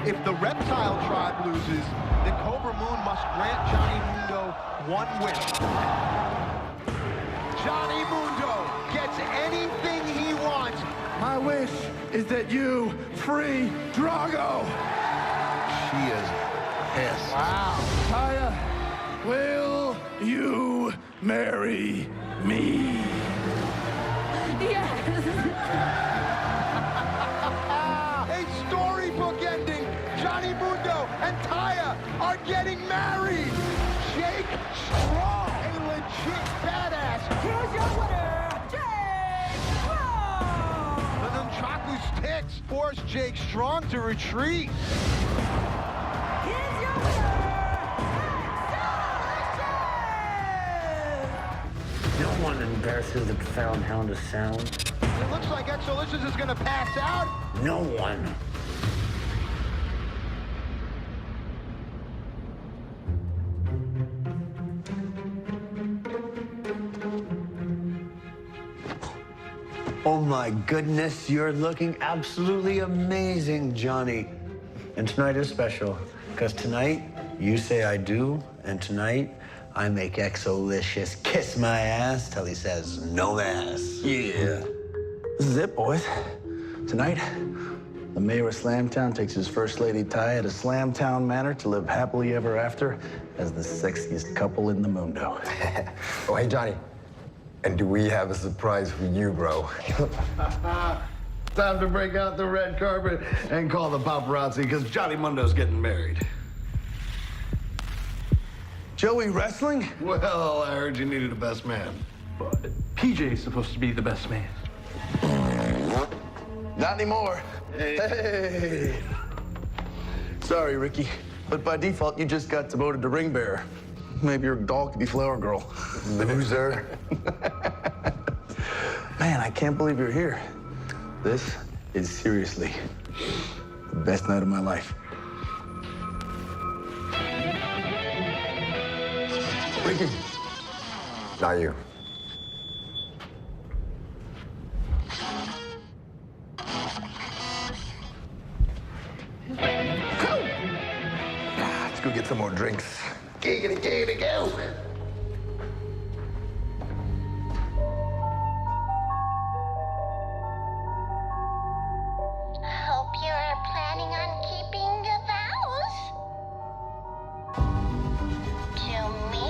If the Reptile Tribe loses, then Cobra Moon must grant Johnny Mundo one wish. Johnny Mundo gets anything he wants. My wish is that you free Drago. She is pissed. Wow. Taya, will you marry me? Yes. A storybook ending. Johnny Mundo and Taya are getting married. Jake Strong, a legit badass. Here's your winner, Jake Strong. The Nunchaku sticks force Jake Strong to retreat. Here's your winner, Exolicious. No one embarrasses the profound hound of sound. It looks like Exolicious is going to pass out. No one. Oh my goodness, you're looking absolutely amazing, Johnny. And tonight is special, because tonight you say I do, and tonight I make Exolicious kiss my ass till he says no ass. Yeah. This is it, boys. Tonight, the mayor of Slamtown takes his first lady Taya to Slamtown Manor to live happily ever after as the sexiest couple in the mundo. Oh, hey, Johnny. And do we have a surprise for you, bro? Time to break out the red carpet and call the paparazzi, because Johnny Mundo's getting married. Joey wrestling? Well, I heard you needed a best man. But PJ's supposed to be the best man. Not anymore. Hey. Sorry, Ricky, but by default, you just got demoted to ring bearer. Maybe your doll could be Flower Girl. Loser. Man, I can't believe you're here. This is seriously the best night of my life. Ricky. Not you. Let's go get some more drinks. Giggity, go. Hope you're planning on keeping your vows. To me.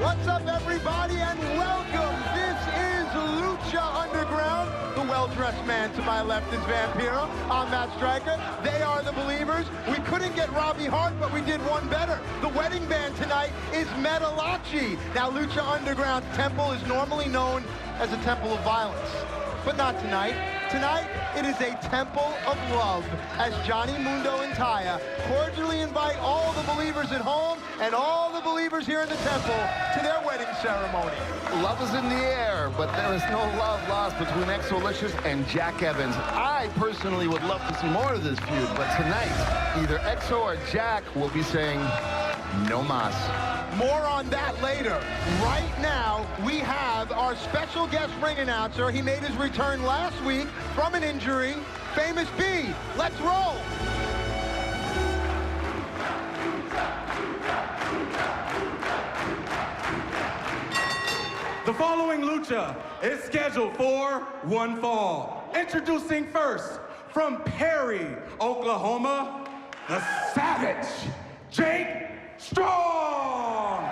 What's up, everybody, and welcome. This is Lucha Underground. The well-dressed man to my left is Vampiro. I'm Matt Stryker. They are the Believers. We couldn't get Robbie Hart, but we did one better. The wedding band tonight is Metalachi. Now, Lucha Underground Temple is normally known as a temple of violence, but not tonight. Tonight, it is a temple of love, as Johnny Mundo and Taya cordially invite all the believers at home and all the believers here in the temple to their wedding ceremony. Love is in the air, but there is no love lost between Exolicious and Jack Evans. I personally would love to see more of this feud, but tonight, either Exo or Jack will be saying, no mas. More on that later. Right now, we have our special guest ring announcer. He made his return last week from an injury. Famous B. Let's roll. The following lucha is scheduled for one fall. Introducing first, from Perry, Oklahoma, the Savage, Jake Strong.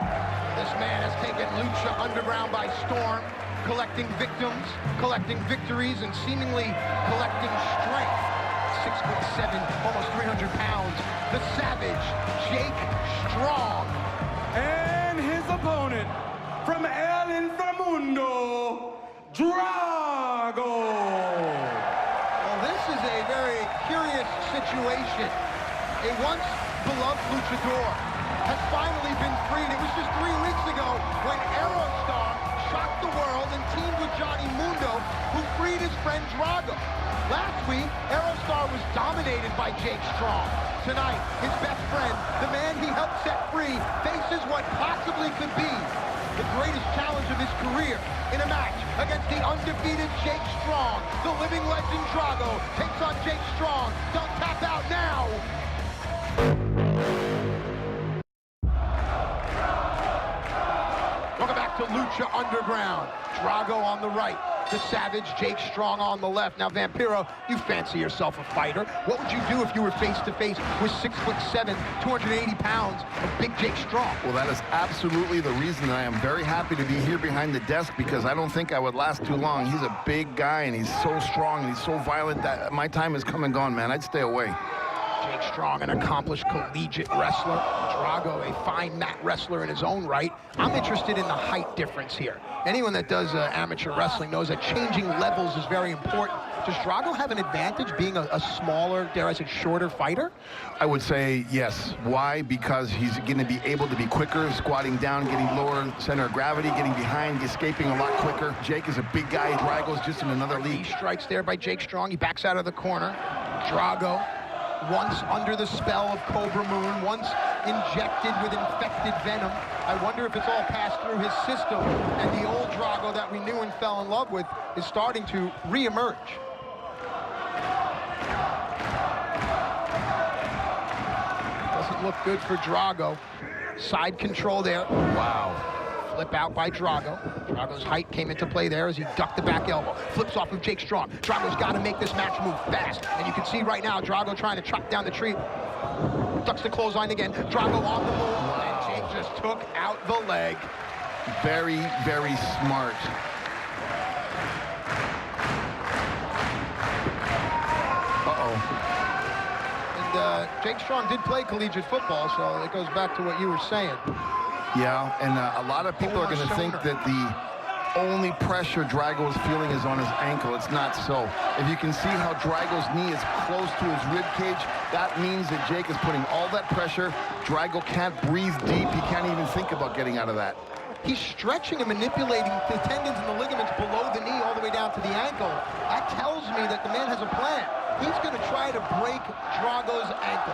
This man has taken Lucha Underground by storm, collecting victims, collecting victories, and seemingly collecting strength. 6'7", almost 300 pounds, the Savage, Jake Strong. And his opponent, from El Inframundo, Drago. situation. A once beloved luchador has finally been freed. It was just 3 weeks ago when Aerostar shocked the world and teamed with Johnny Mundo, who freed his friend Drago. Last week, Aerostar was dominated by Jake Strong. Tonight, his best friend, the man he helped set free, faces what possibly could be the greatest challenge of his career in a match against the undefeated Jake Strong. The living legend Drago takes on Jake Strong. Don't tap out now. Welcome back to Lucha Underground. Drago on the right, the Savage Jake Strong on the left. Now, Vampiro, you fancy yourself a fighter. What would you do if you were face-to-face with 6'7", 280 pounds of big Jake Strong? Well, that is absolutely the reason that I am very happy to be here behind the desk, because I don't think I would last too long. He's a big guy, and he's so strong, and he's so violent that my time is come and gone, man. I'd stay away. Jake Strong, an accomplished collegiate wrestler. Drago, a fine mat wrestler in his own right. I'm interested in the height difference here. Anyone that does amateur wrestling knows that changing levels is very important. Does Drago have an advantage being a smaller, dare I say, shorter fighter? I would say yes. Why? Because he's going to be able to be quicker, squatting down, getting lower center of gravity, getting behind, escaping a lot quicker. Jake is a big guy. Drago's just in another league. He strikes there by Jake Strong. He backs out of the corner. Drago, once under the spell of Cobra Moon, once injected with infected venom. I wonder if it's all passed through his system, and the old Drago that we knew and fell in love with is starting to re-emerge. Doesn't look good for Drago. Side control there. Wow. Flip out by Drago. Drago's height came into play there as he ducked the back elbow. Flips off of Jake Strong. Drago's got to make this match move fast. And you can see right now Drago trying to chop down the tree. Ducks the clothesline again. Drago on the move. Wow. And Jake just took out the leg. Very, very smart. Jake Strong did play collegiate football, so it goes back to what you were saying. Yeah, and a lot of people are going to think that the only pressure Drago is feeling is on his ankle. It's not so. If you can see how Drago's knee is close to his rib cage, that means that Jake is putting all that pressure. Drago can't breathe deep. He can't even think about getting out of that. He's stretching and manipulating the tendons and the ligaments below the knee all the way down to the ankle. That tells me that the man has a plan. He's going to try to break Drago's ankle.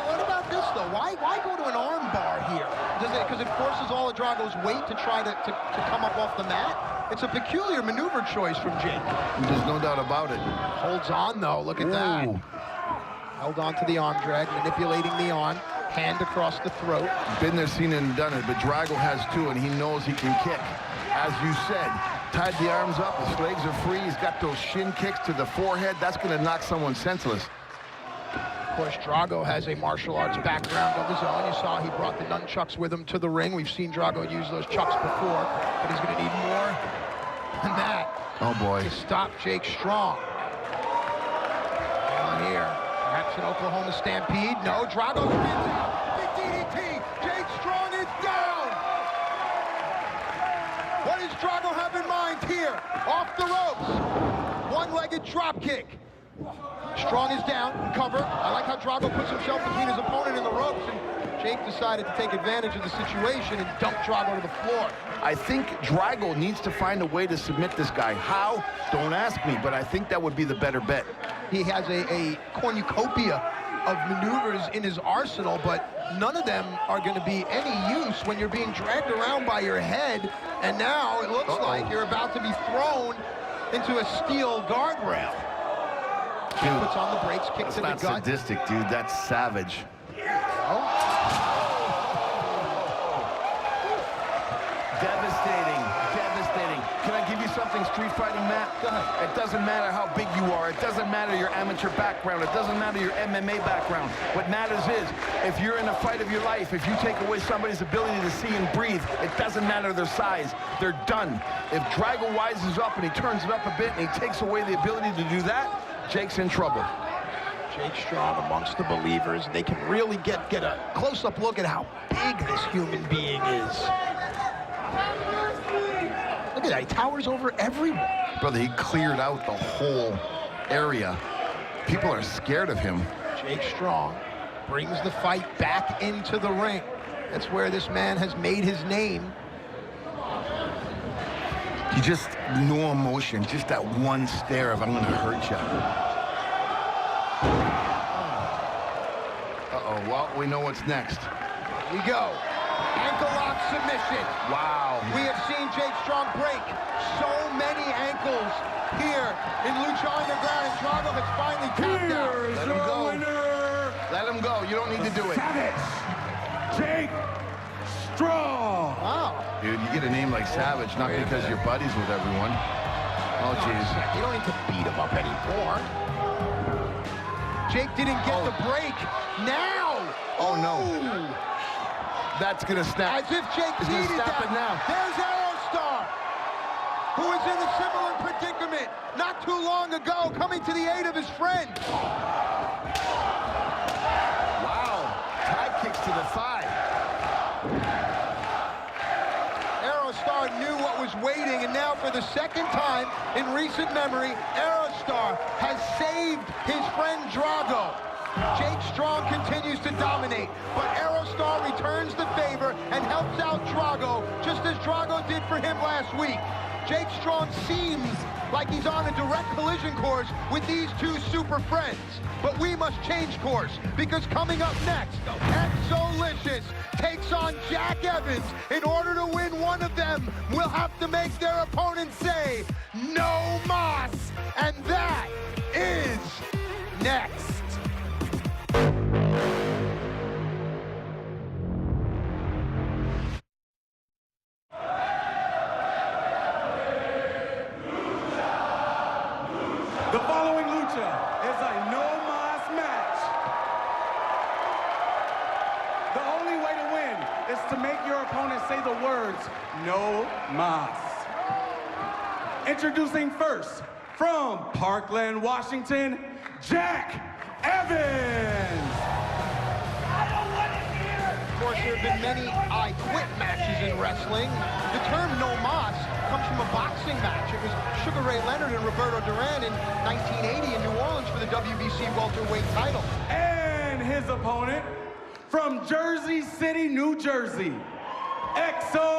What about this, though? Why go to an arm bar here? Because it forces all of Drago's weight to try to come up off the mat? It's a peculiar maneuver choice from Jake. There's no doubt about it. Holds on, though. Look at that. Held on to the arm drag, manipulating the arm. Hand across the throat. Been there, seen it, and done it, but Drago has too, and he knows he can kick. As you said, tied the arms up, his legs are free, he's got those shin kicks to the forehead. That's going to knock someone senseless. Of course, Drago has a martial arts background of his own. You saw he brought the nunchucks with him to the ring. We've seen Drago use those chucks before, but he's going to need more than that. Oh, boy. To stop Jake Strong. Down here. Perhaps an Oklahoma Stampede. No, Drago spins out. Big DDT. Jake Strong is down. What does Drago have in mind here? Off the ropes. One-legged drop kick. Strong is down, cover. I like how Drago puts himself between his opponent and the ropes, and Jake decided to take advantage of the situation and dump Drago to the floor. I think Drago needs to find a way to submit this guy. How? Don't ask me, but I think that would be the better bet. He has a cornucopia of maneuvers in his arsenal, but none of them are going to be any use when you're being dragged around by your head, and now it looks like you're about to be thrown into a steel guardrail. Dude, puts on the brakes, kicks in the gut. That's not sadistic, dude. That's savage. Devastating. Devastating. Can I give you something, street fighting, Matt? Go ahead. It doesn't matter how big you are. It doesn't matter your amateur background. It doesn't matter your MMA background. What matters is, if you're in a fight of your life, if you take away somebody's ability to see and breathe, it doesn't matter their size. They're done. If Drago wises up and he turns it up a bit and he takes away the ability to do that, Jake's in trouble. Jake Strong amongst the believers. They can really get a close-up look at how big this human being is. Look at that, he towers over everyone. Brother, he cleared out the whole area. People are scared of him. Jake Strong brings the fight back into the ring. That's where this man has made his name. He just, no emotion, just that one stare of, I'm gonna hurt you. Uh-oh, well, we know what's next. Here we go. Ankle lock submission. Wow. We have seen Jake Strong break so many ankles here in Lucha Underground, and Drago has finally tapped out. Here's Let him your go. winner, Let him go. You don't need to do it. Savage, Jake Strong. Wow. Dude, you get a name like Savage, not because you're buddies with everyone. Oh, jeez. You don't need to beat him up anymore. Jake didn't get the break. Now! Oh, no. That's gonna snap. As if Jake He's gonna needed snap that. it now. There's Aerostar, who is in a similar predicament not too long ago, coming to the aid of his friend. Wow. Tie kicks to the thigh. Aerostar knew what was waiting, and now for the second time in recent memory, Aerostar has saved his friend Drago. Jake Strong continues to dominate, but Aerostar returns the favor and helps out Drago, just as Drago did for him last week. Jake Strong seems like he's on a direct collision course with these two super friends. But we must change course, because coming up next, Exolicious takes on Jack Evans. In order to win, one of them will have to make their opponent say, "No mas," and that is next. The following lucha is a no-mas match. The only way to win is to make your opponent say the words, "No mas." Introducing first, from Parkland, Washington, Jack Evans. Of course, there have been many I quit matches in wrestling. The term "no mas" comes from a boxing match. It was Sugar Ray Leonard and Roberto Duran in 1980 in New Orleans for the WBC welterweight title. And his opponent, from Jersey City, New Jersey, Exolicious.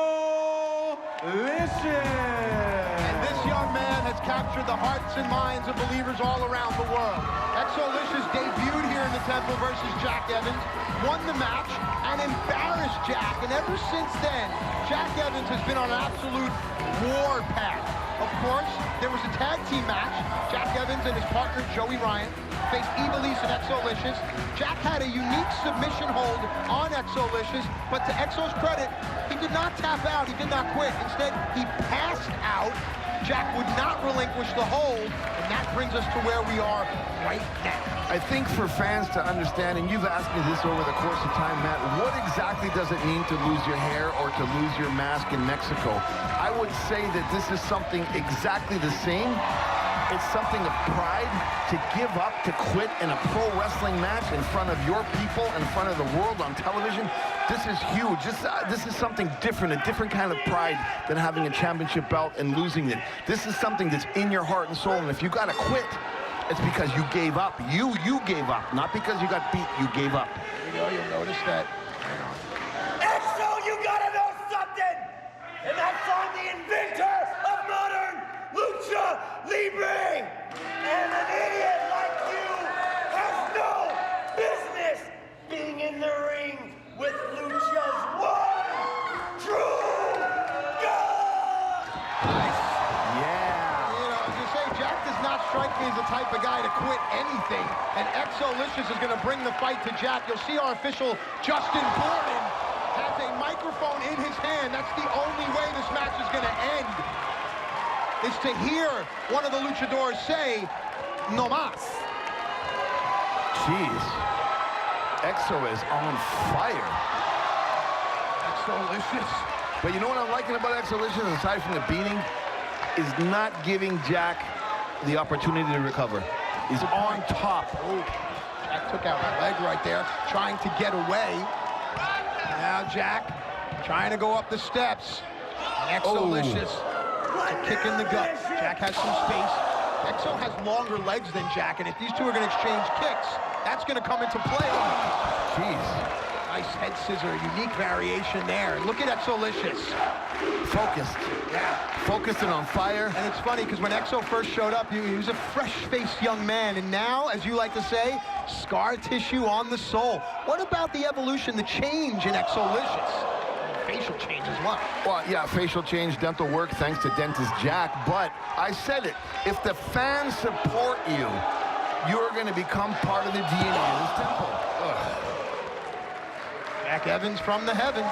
And this young man has captured the hearts and minds of believers all around the world. Exolicious debuted here in the Temple versus Jack Evans, won the match, and embarrassed Jack. And ever since then, Jack Evans has been on an absolute war path. Of course, there was a tag team match. Jack Evans and his partner, Joey Ryan, faced Evilise and Exolicious. Jack had a unique submission hold on Exolicious, but to Exo's credit, he did not tap out, he did not quit. Instead, he passed out. Jack would not relinquish the hold, and that brings us to where we are right now. I think for fans to understand, and you've asked me this over the course of time, Matt, what exactly does it mean to lose your hair or to lose your mask in Mexico? I would say that this is something exactly the same. It's something of pride to give up, to quit in a pro wrestling match in front of your people, in front of the world on television. This is huge. This is something different, a different kind of pride than having a championship belt and losing it. This is something that's in your heart and soul, and if you gotta quit, it's because you gave up. You gave up, not because you got beat, you gave up. Here we go, you'll notice that. Exo, you gotta know something! And that's I'm the inventor of modern lucha libre! And an idiot like you has no business being in the ring with lucha's one true God! Yeah. You know, as you say, Jack does not strike me as the type of guy to quit anything, and Exolicious is going to bring the fight to Jack. You'll see our official, Justin Gordon, has a microphone in his hand. That's the only way this match is going to end, is to hear one of the luchadors say, "No mas." Jeez. Exo is on fire. Exolicious. But you know what I'm liking about Exolicious, aside from the beating, is not giving Jack the opportunity to recover. He's on top. Oh, Jack took out a leg right there, trying to get away. Now Jack trying to go up the steps. And Exolicious, a kick in the gut. Jack has some space. Exo has longer legs than Jack, and if these two are going to exchange kicks, that's going to come into play. Oh, Jeez. nice head scissor, unique variation there. And look at Exolicious. Focused. Yeah. Focused and on fire. And it's funny, because when Exo first showed up, he was a fresh-faced young man, and now, as you like to say, scar tissue on the soul. What about the evolution, the change in Exolicious? Facial change as well. Well, yeah, facial change, dental work, thanks to Dentist Jack. But I said it, if the fans support you, you're going to become part of the DNA of this temple. Ugh. Jack Evans from the heavens.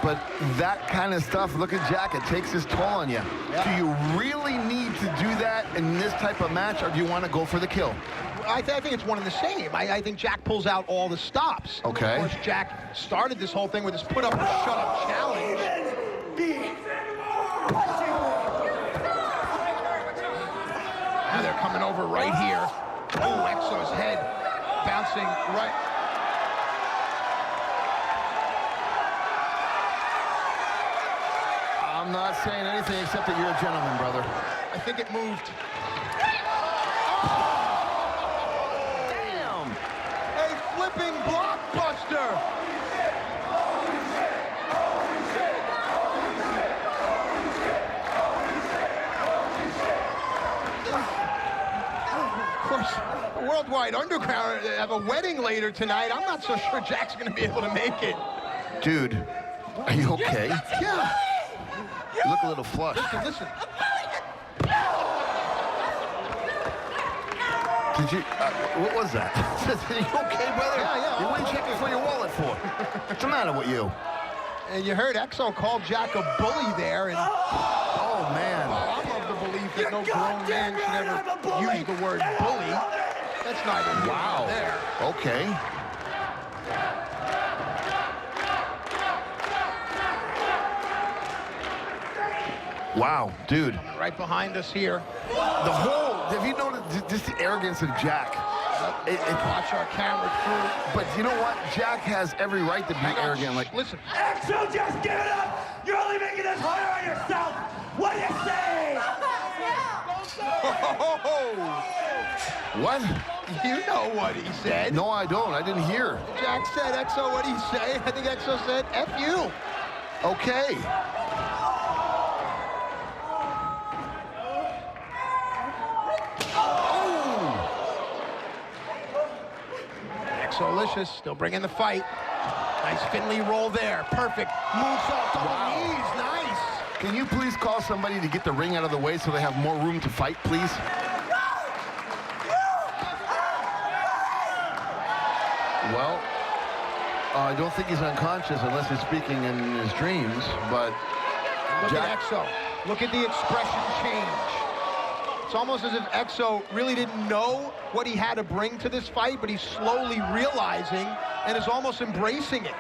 But that kind of stuff, look at Jack, it takes its toll on you. Yeah. Do you really need to do that in this type of match, or do you want to go for the kill? I think it's one and the same. I think Jack pulls out all the stops. Okay. Of course, Jack started this whole thing with his put up and shut up challenge. Now they're coming over right here. Oh, Exo's head bouncing right. I'm not saying anything except that you're a gentleman, brother. I think it moved. Damn! A flipping blockbuster. Of course, the Worldwide Underground have a wedding later tonight. I'm not so sure Jack's going to be able to make it. Dude, are you okay? Yeah. You look a little flushed. Listen. Did you, what was that? Are you okay, brother? Yeah. You wouldn't check for your wallet for. What's the matter with you? And you heard Exo call Jack a bully there, and Oh, man. I'm of the belief that no grown man should ever use the word bully. That's neither here nor there. Okay. Wow, dude. Right behind us here. The whole, have you noticed just the arrogance of Jack? Watch our camera crew. But you know what? Jack has every right to be arrogant. Like, Listen. Exo, just give it up! You're only making this harder on yourself! What do you say? what? You know what he said. No, I don't. I didn't hear. Jack said, Exo, what did he say? I think Exo said, F you. Okay. Exolicious still bringing the fight. Nice Finley roll there. Perfect. Moonsault double knees. Nice. Can you please call somebody to get the ring out of the way so they have more room to fight, please? Well, I don't think he's unconscious unless he's speaking in his dreams, but Look Jack- at Exo. Look at the expression change. It's almost as if Exo really didn't know what he had to bring to this fight, but he's slowly realizing and is almost embracing it.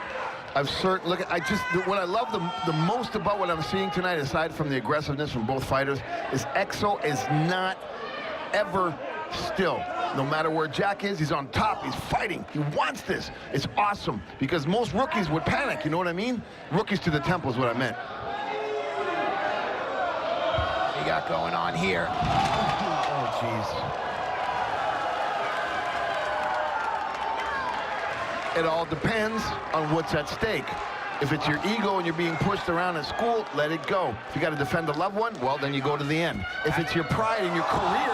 What I love the most about what I'm seeing tonight, aside from the aggressiveness from both fighters, is Exo is not ever still. No matter where Jack is, he's on top, he's fighting, he wants this. It's awesome, because most rookies would panic, you know what I mean? Rookies to the temple is what I meant. What you got going on here? Oh, jeez. It all depends on what's at stake. If it's your ego and you're being pushed around at school, let it go. If you got to defend a loved one, well, then you go to the end. If it's your pride and your career,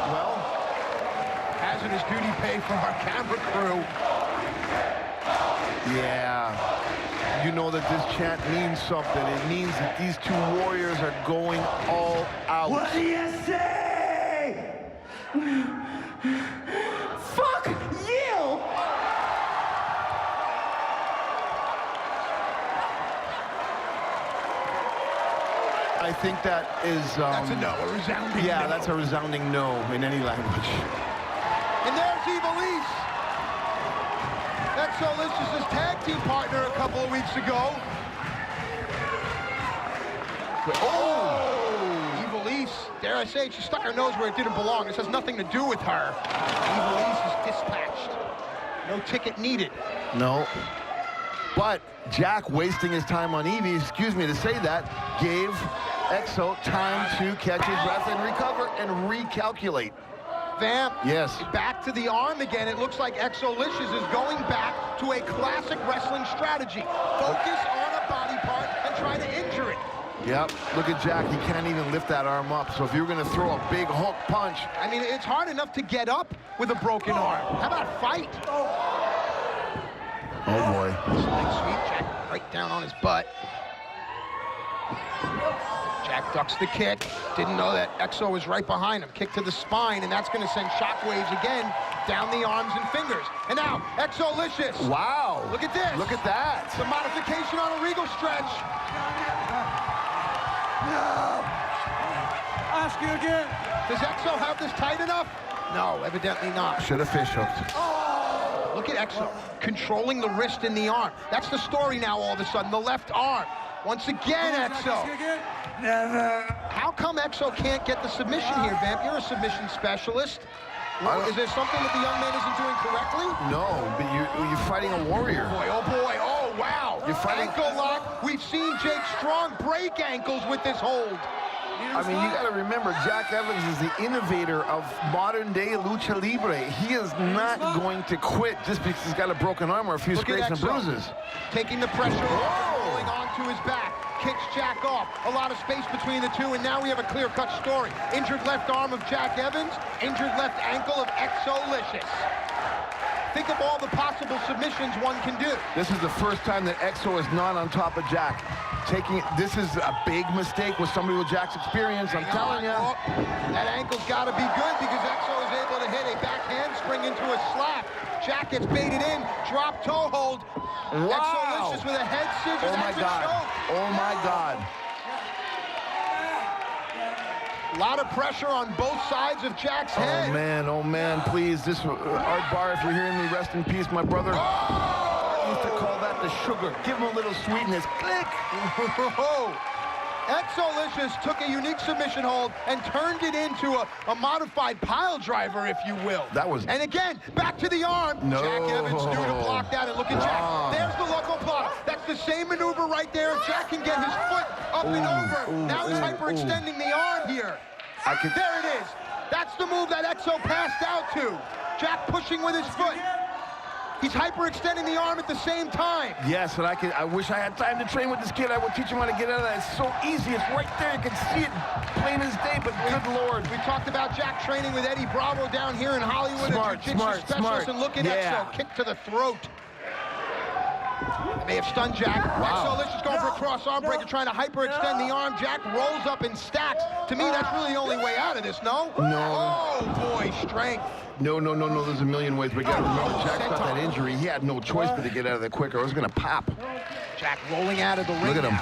well, hazardous duty pay for our camera crew. yeah. You know that this chant means something. It means that these two warriors are going all out. What do you say? Fuck you! I think that is... That's a no, a resounding yeah, no. that's a resounding no in any language. And there's Evilise. Exolicious' tag team partner a couple of weeks ago. Oh! Evilise, dare I say it, she stuck her nose where it didn't belong. This has nothing to do with her. Evilise is dispatched. No ticket needed. No. But Jack wasting his time on Evie, excuse me to say that, gave Exo time to catch his breath and recover and recalculate. Vamp, yes. Back to the arm again. It looks like Exolicious is going back to a classic wrestling strategy. Focus on a body part and try to injure it. Yep, look at Jack. He can't even lift that arm up. So if you're going to throw a big hook punch. I mean, it's hard enough to get up with a broken arm. How about fight? Oh, boy. Nice sweep. Jack right down on his butt. Jack ducks the kick. Didn't know that Exo was right behind him. Kick to the spine, and that's going to send shockwaves again down the arms and fingers. And now, Exolicious. Wow. Look at this. Look at that. The modification on a regal stretch. Ask you again. Does Exo have this tight enough? No, evidently not. Should have fish hooked. Oh, look at Exo controlling the wrist and the arm. That's the story now all of a sudden, the left arm. Once again, Exo. Never. How come Exo can't get the submission here, Vamp? You're a submission specialist. Is there something that the young man isn't doing correctly? No, but you're fighting a warrior. Oh boy, oh wow. You're fighting. Ankle lock. We've seen Jake Strong break ankles with this hold. I mean, you got to remember, Jack Evans is the innovator of modern-day lucha libre. He is not going to quit just because he's got a broken arm or a few scrapes and bruises. Taking the pressure off, rolling onto his back. Kicks Jack off. A lot of space between the two, and now we have a clear-cut story. Injured left arm of Jack Evans, injured left ankle of Exolicious. Think of all the possible submissions one can do. This is the first time that Exo is not on top of Jack. This is a big mistake with somebody with Jack's experience, I'm telling you. Oh, that ankle's got to be good because Exo is able to hit a back handspring into a slap. Jack gets baited in, drop toe hold. Wow. Exolicious with a head scissors. Oh my God. Oh my God. A lot of pressure on both sides of Jack's head. Oh man, please. This Art Bar, if you're hearing me, rest in peace, my brother. I used to call that the sugar. Give him a little sweetness. Click. Exolicious took a unique submission hold and turned it into a modified pile driver, if you will. That was... And again, back to the arm. No. Jack Evans knew to block that, and look at Jack. There's the local block. That's the same maneuver right there. Jack can get his foot up and over. Now he's hyperextending the arm here. There it is. That's the move that Exo passed out to. Jack pushing with his foot. He's hyperextending the arm at the same time. Yes, and I wish I had time to train with this kid. I would teach him how to get out of that. It's so easy. It's right there. You can see it plain as day, but good Lord. We talked about Jack training with Eddie Bravo down here in Hollywood, a jiu-jitsu specialist, and look at Exo, kick to the throat. They may have stunned Jack. Wow. Exolicious going for a cross arm breaker, trying to hyperextend the arm. Jack rolls up and stacks. To me, that's really the only way out of this, no? No. Oh, boy, strength. No. There's a million ways. We got to remember, Jack's got that injury. He had no choice but to get out of there quicker. It was going to pop. Jack rolling out of the ring. Look at him.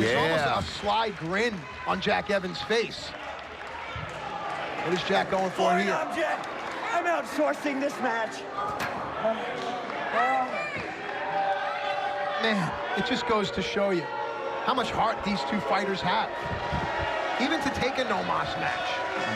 There's almost a sly grin on Jack Evans' face. What is Jack going for here? I'm outsourcing this match. Man, it just goes to show you how much heart these two fighters have. Even to take a no-mas match.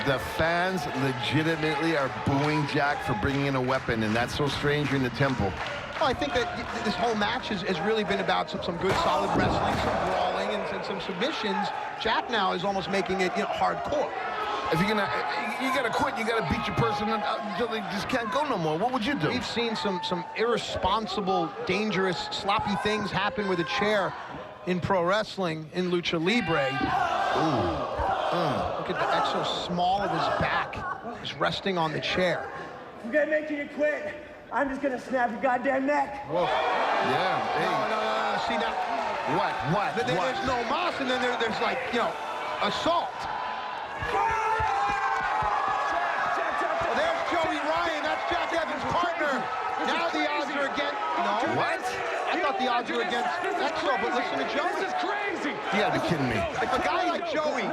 The fans legitimately are booing Jack for bringing in a weapon, and that's so strange in the temple. Well, I think that this whole match has really been about some good, solid wrestling, some brawling, and some submissions. Jack now is almost making it hardcore. If you gotta quit, you gotta beat your person until they just can't go no more. What would you do? We've seen some irresponsible, dangerous, sloppy things happen with a chair in pro wrestling, in lucha libre. Look at the Exo small of his back. He's resting on the chair. I'm gonna make you quit. I'm just gonna snap your goddamn neck. Whoa. Yeah. Hey. No. See now. What? There's no mas, and then there's like, assault. There's Joey Ryan. That's Jack Evans' partner. Now the odds are against. No. What? I thought the odds were against Exo, but listen to Joey. This is crazy. You gotta be kidding me. If a guy like Joey,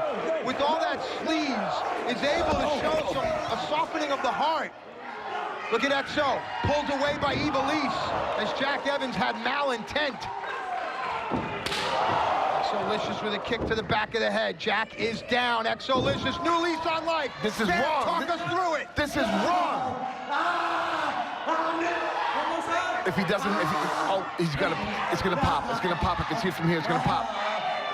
with all that sleeves, is able to show a softening of the heart. Look at Exo, pulled away by Evilise, as Jack Evans had malintent. Exolicious with a kick to the back of the head. Jack is down. Exolicious, new lease on life. This is Sam, wrong. Talk us through it. This is wrong. If he doesn't, it's gonna pop. It's gonna pop. I can see it from here. It's gonna pop.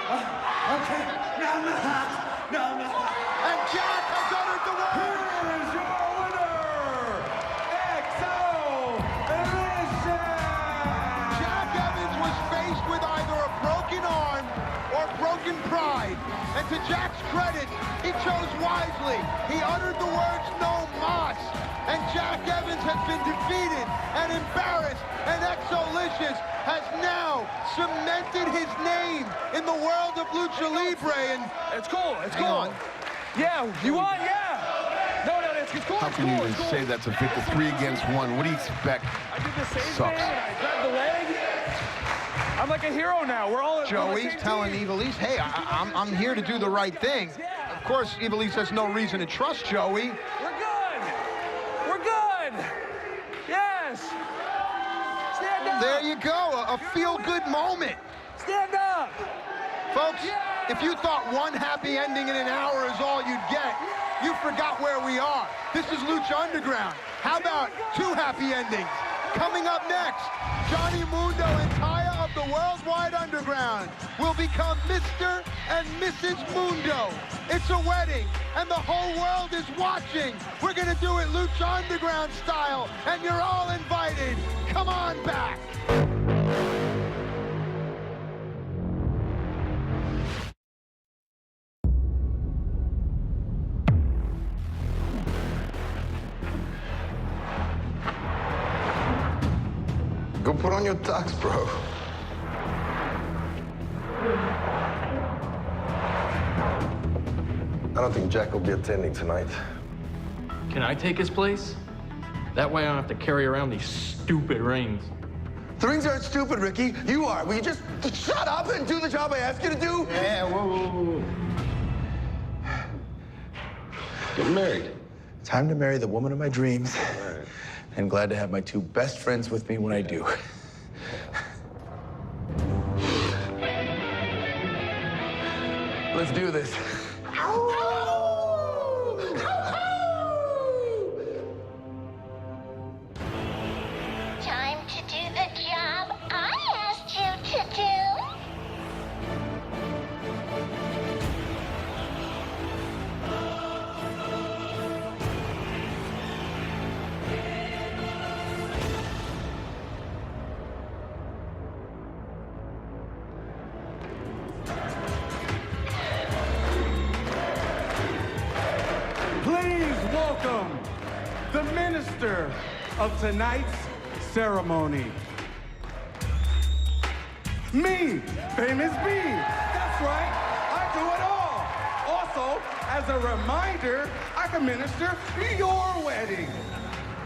Okay. No, I'm not. No, I'm not. And Jack has uttered the word. Here is your winner, Exo-Lucha! Jack Evans was faced with either a broken arm or broken pride. And to Jack's credit, he chose wisely. He uttered the words, no mas. And Jack Evans has been defeated and embarrassed. And Exo-Licious has now cemented his name in the world of Lucha Libre. And It's cool. It's hang cool. on. Yeah, you want? Yeah. No, it's cool. How It's can cool. you even It's cool. say that's a victory? 3 against 1. What do you expect? I did the same Sucks. thing, and I grabbed the leg. I'm like a hero now. We're all. Joey's telling Ivelisse, hey, I'm here to do the right thing. Of course, Ivelisse has no reason to trust Joey. We're good. We're good. Yes. Stand up. There you go, a feel-good moment. Stand up. Folks, if you thought one happy ending in an hour is all you'd get, you forgot where we are. This is Lucha Underground. How about 2 happy endings? Coming up next, Johnny Mundo and Taya of the Worldwide Underground will become Mr. and Mrs. Mundo. It's a wedding, and the whole world is watching. We're gonna do it Lucha Underground style, and you're all invited. Come on back. Go put on your tux, bro. I don't think Jack will be attending tonight. Can I take his place? That way I don't have to carry around these stupid rings. The rings aren't stupid, Ricky. You are. Will you just shut up and do the job I asked you to do? Yeah, whoa. Get married. Time to marry the woman of my dreams. And glad to have my 2 best friends with me when I do. Let's do this. Time to do the job I asked you to do. Please welcome the minister of tonight's ceremony. Me, Famous B. That's right, I do it all. Also, as a reminder, I can minister your wedding.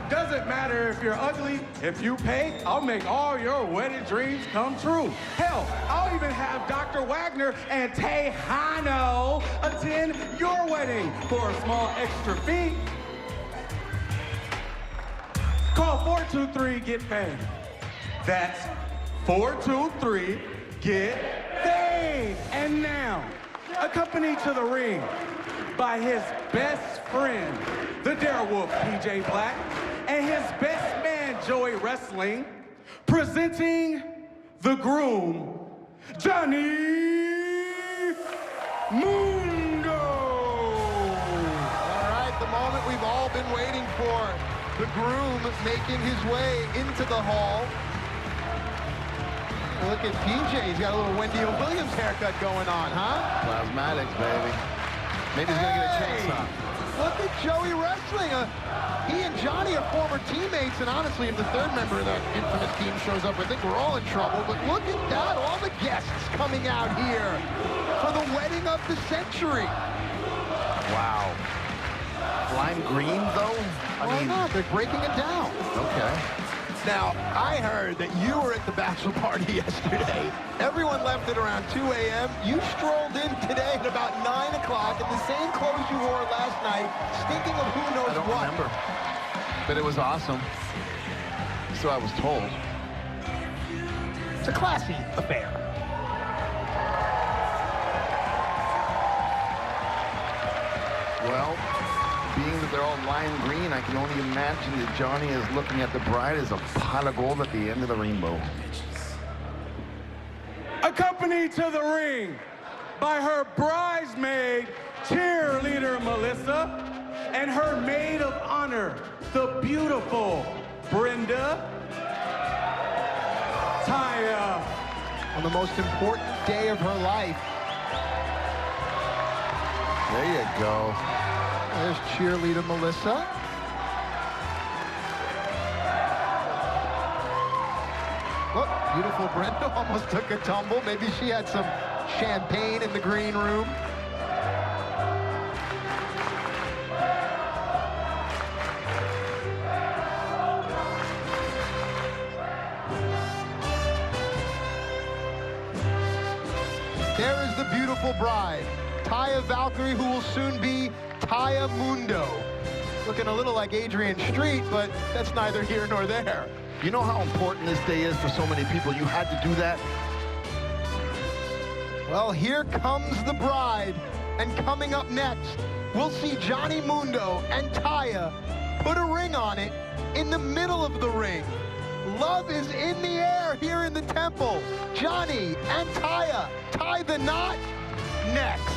Doesn't matter if you're ugly, if you pay, I'll make all your wedding dreams come true. Hell, I'll even have Dr. Wagner and Tejano attend your wedding for a small extra fee. Call 423-GET-PAID. That's 423-GET-PAID. And now, accompanied to the ring by his best friend, the Darewolf PJ Black, and his best man, Joey Wrestling, presenting the groom, Johnny Mundo. All right, the moment we've all been waiting for. The groom making his way into the hall. Look at PJ, he's got a little Wendy Williams haircut going on, huh? Plasmatics, baby. Maybe he's gonna get a chainsaw. Look at Joey Wrestling. He and Johnny are former teammates, and honestly, if the 3rd member of that infamous team shows up, I think we're all in trouble. But look at that, all the guests coming out here for the wedding of the century. Wow. Lime green, though? Why not? They're breaking it down. Okay. Now, I heard that you were at the bachelor party yesterday. Everyone left at around 2 a.m. You strolled in today at about 9 o'clock in the same clothes you wore last night, stinking of who knows I don't what. remember. But it was awesome. So I was told. It's a classy affair. Well, being that they're all lime green, I can only imagine that Johnny is looking at the bride as a pot of gold at the end of the rainbow. Accompanied to the ring by her bridesmaid, cheerleader Melissa, and her maid of honor, the beautiful Brenda, Taya. On the most important day of her life. There you go. There's cheerleader Melissa. Look, beautiful Brenda almost took a tumble. Maybe she had some champagne in the green room. There is the beautiful bride, Taya Valkyrie, who will soon be Taya Mundo. Looking a little like Adrian Street, but that's neither here nor there. You know how important this day is for so many people? You had to do that. Well, here comes the bride. And coming up next, we'll see Johnny Mundo and Taya put a ring on it in the middle of the ring. Love is in the air here in the temple. Johnny and Taya tie the knot next.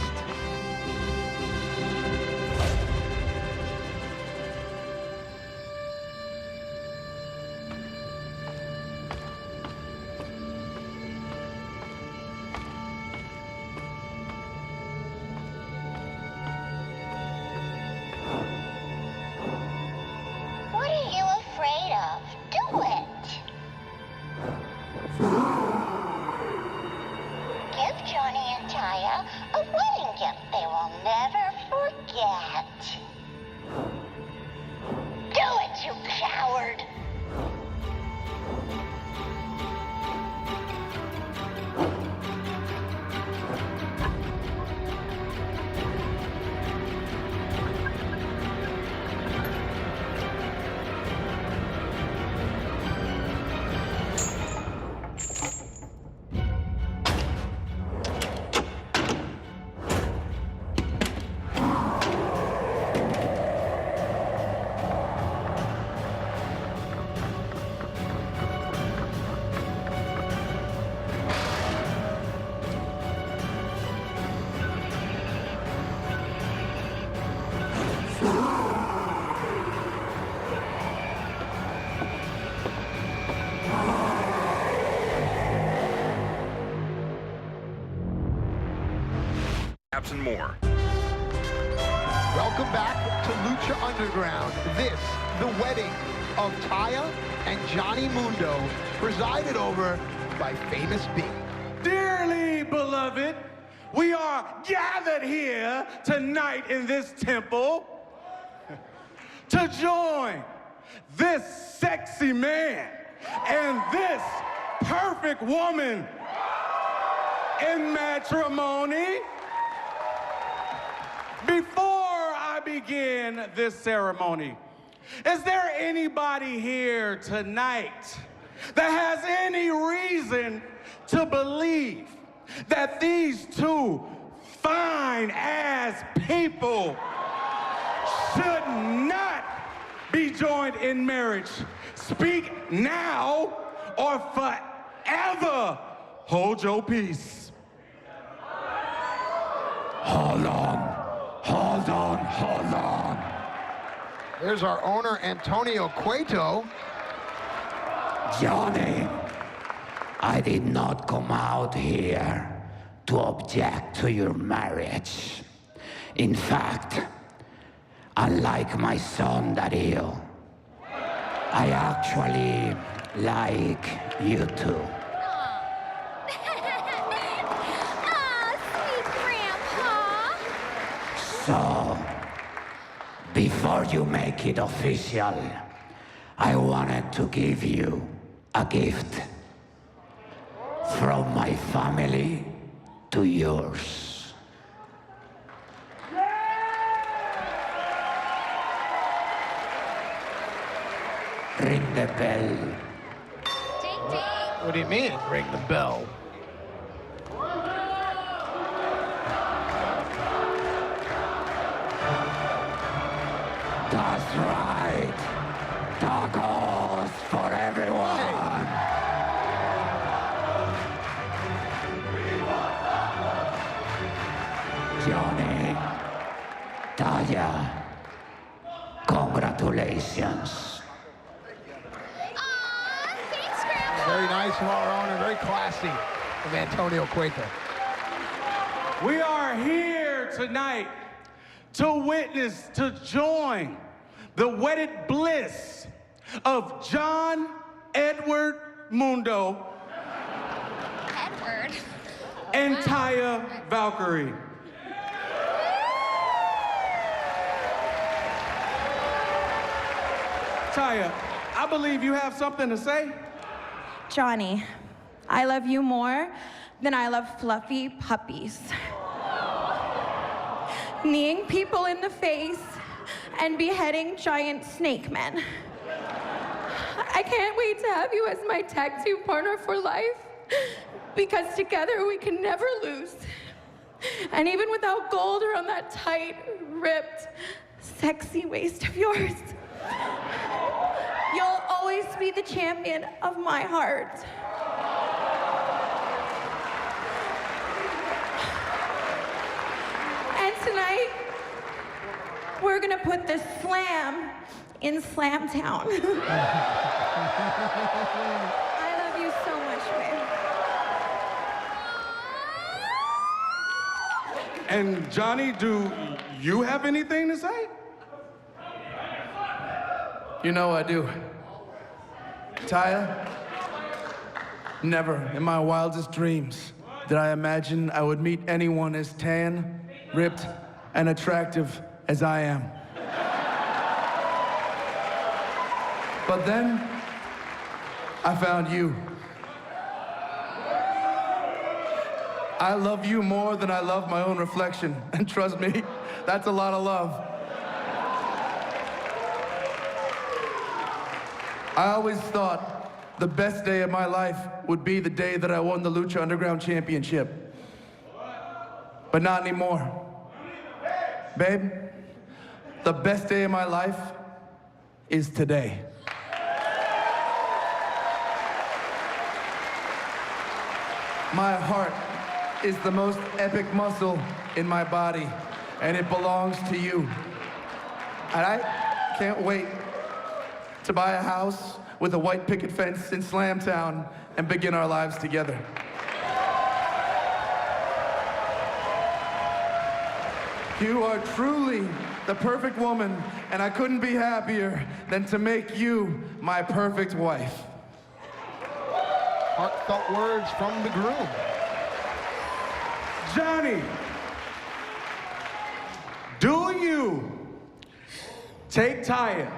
What are you afraid of? Do it. Give Johnny and Taya a wedding gift they will never forget. Do it, you coward! And more. Welcome back to Lucha Underground. This, the wedding of Taya and Johnny Mundo, presided over by Famous B. Dearly beloved, we are gathered here tonight in this temple to join this sexy man and this perfect woman in matrimony. Before I begin this ceremony, is there anybody here tonight that has any reason to believe that these two fine-ass people should not be joined in marriage? Speak now or forever hold your peace. Hold on. Hold on, hold on. There's our owner, Antonio Cueto. Johnny, I did not come out here to object to your marriage. In fact, unlike my son Dario, I actually like you two. So, before you make it official, I wanted to give you a gift from my family to yours. Ring the bell. Ding ding. What do you mean, ring the bell? That's right. Tacos for everyone. Johnny, Taya, congratulations. Very nice of our own and very classy of Antonio Cueto. We are here tonight to witness, to join the wedded bliss of John Edward Mundo and Taya Valkyrie. Taya, I believe you have something to say? Johnny, I love you more than I love fluffy puppies. Kneeing people in the face and beheading giant snake men. I can't wait to have you as my tag team partner for life, because together we can never lose. And even without gold around that tight, ripped, sexy waist of yours, you'll always be the champion of my heart. And tonight, we're gonna put the slam in Slam Town. I love you so much, babe. And Johnny, do you have anything to say? You know I do. Taya, never in my wildest dreams did I imagine I would meet anyone as tan, ripped, and attractive as I am. But then, I found you. I love you more than I love my own reflection. And trust me, that's a lot of love. I always thought the best day of my life would be the day that I won the Lucha Underground Championship. But not anymore. Babe, the best day of my life is today. My heart is the most epic muscle in my body, and it belongs to you. And I can't wait to buy a house with a white picket fence in Slam Town and begin our lives together. You are truly the perfect woman, and I couldn't be happier than to make you my perfect wife. Heartfelt words from the groom. Johnny, do you take Taya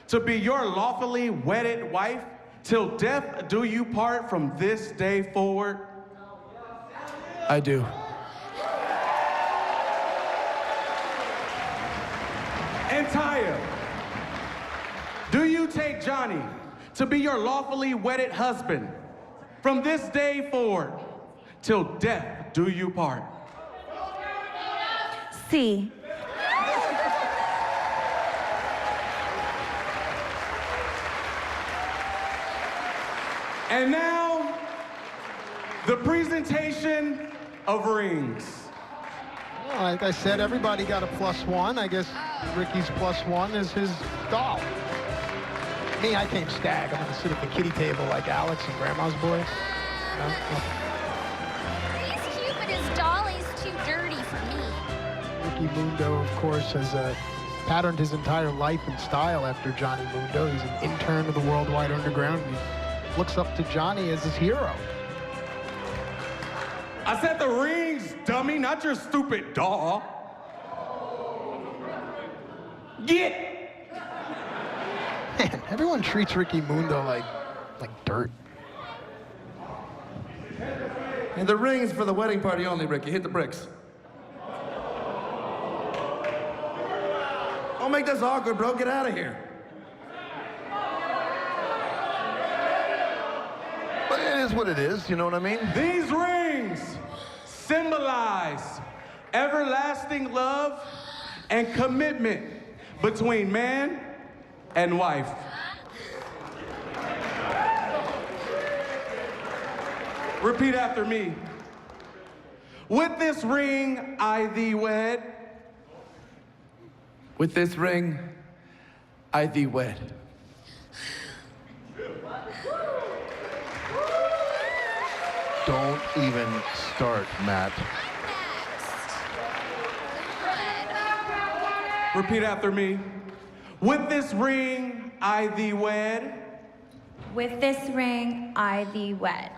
to be your lawfully wedded wife till death do you part from this day forward? I do. And Taya, do you take Johnny to be your lawfully wedded husband from this day forward till death do you part? See. And now, the presentation of rings. Well, like I said, everybody got a +1. I guess Ricky's +1 is his doll. Me, I came stag. I'm gonna sit at the kiddie table like Alex and Grandma's boys. He's cute, but his dolly's too dirty for me. Ricky Mundo, of course, has patterned his entire life and style after Johnny Mundo. He's an intern of the Worldwide Underground. He looks up to Johnny as his hero. I said the rings, dummy, not your stupid doll. Get! Man, everyone treats Ricky Mundo like dirt. And the ring's for the wedding party only, Ricky. Hit the bricks. Don't make this awkward, bro. Get out of here. But it is what it is, you know what I mean? These rings symbolize everlasting love and commitment between man and wife. Repeat after me. With this ring, I thee wed. With this ring, I thee wed. Don't even start, Matt. Repeat after me. With this ring, I thee wed. With this ring, I thee wed.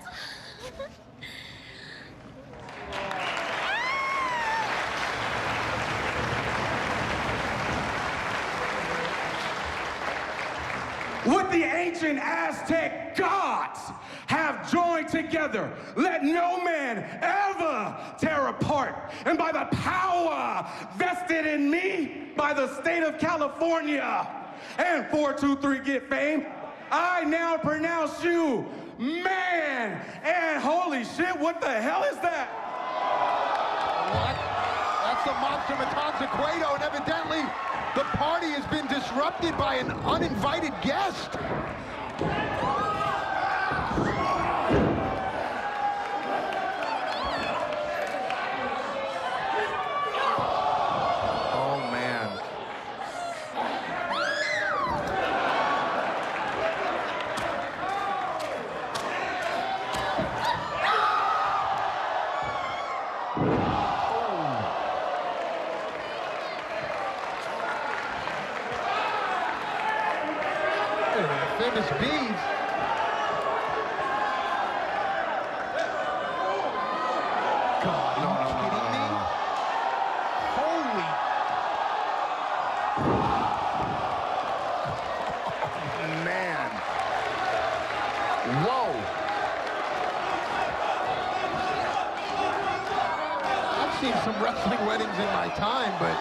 What the ancient Aztec gods have joined together, let no man ever tear apart. And by the power vested in me by the state of California and 423 Get Fame, I now pronounce you man. And holy shit, what the hell is that? What? That's the monster Matanza Cueto, and evidently the party has been disrupted by an uninvited guest. Oh, man. Famous bees. God, are you kidding me? Holy. Man. Whoa. I've seen some wrestling weddings in my time, but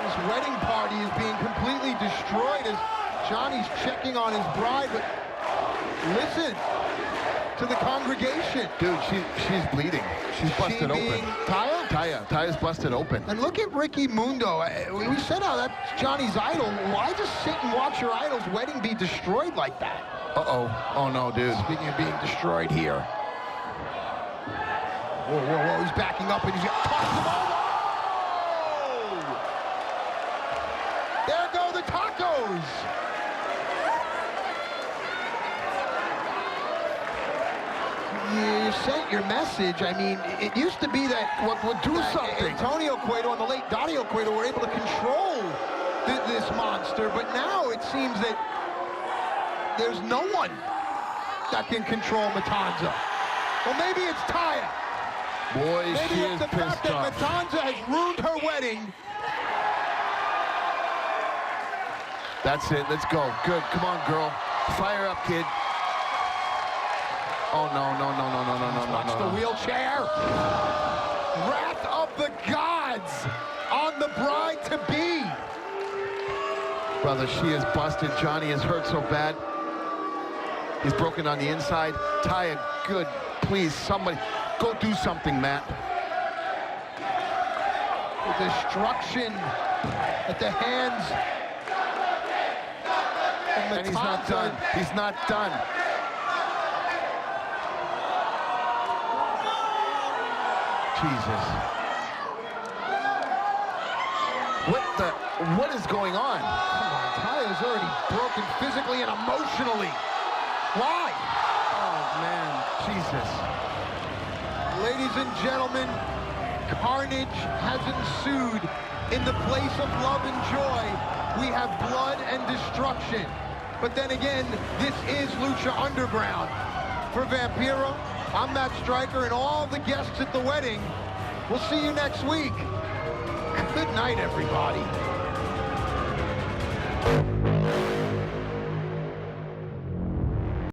this wedding party is being completely destroyed as Johnny's checking on his bride, but listen to the congregation. Dude, she's bleeding. She's busted open. Taya? Taya's busted open. And look at Ricky Mundo. We said how that's Johnny's idol. Why just sit and watch your idol's wedding be destroyed like that? Uh-oh. Oh, no, dude. Speaking of being destroyed here. Whoa, whoa, whoa. He's backing up and he's got tossed him over. There go the tacos. You sent your message. I mean, it used to be that what would do something. Antonio Cueto and the late Dario Cueto were able to control this monster, but now it seems that there's no one that can control Matanza. Well, maybe it's Taya. Boy, maybe she it's is the fact pissed that off. Matanza has ruined her wedding. That's it. Let's go. Good. Come on, girl. Fire up, kid. Oh, no. Watch the wheelchair. Wrath of the gods on the bride-to-be. Brother, she is busted. Johnny is hurt so bad. He's broken on the inside. Taya, good. Please, somebody, go do something, Matt. The destruction at the hands of Matanza. And he's not done. He's not done. Jesus. What is going on? Come on, Taya's already broken physically and emotionally. Why? Oh, man. Jesus. Ladies and gentlemen, carnage has ensued in the place of love and joy. We have blood and destruction. But then again, this is Lucha Underground. For Vampiro, I'm Matt Stryker and all the guests at the wedding. We'll see you next week. Good night, everybody.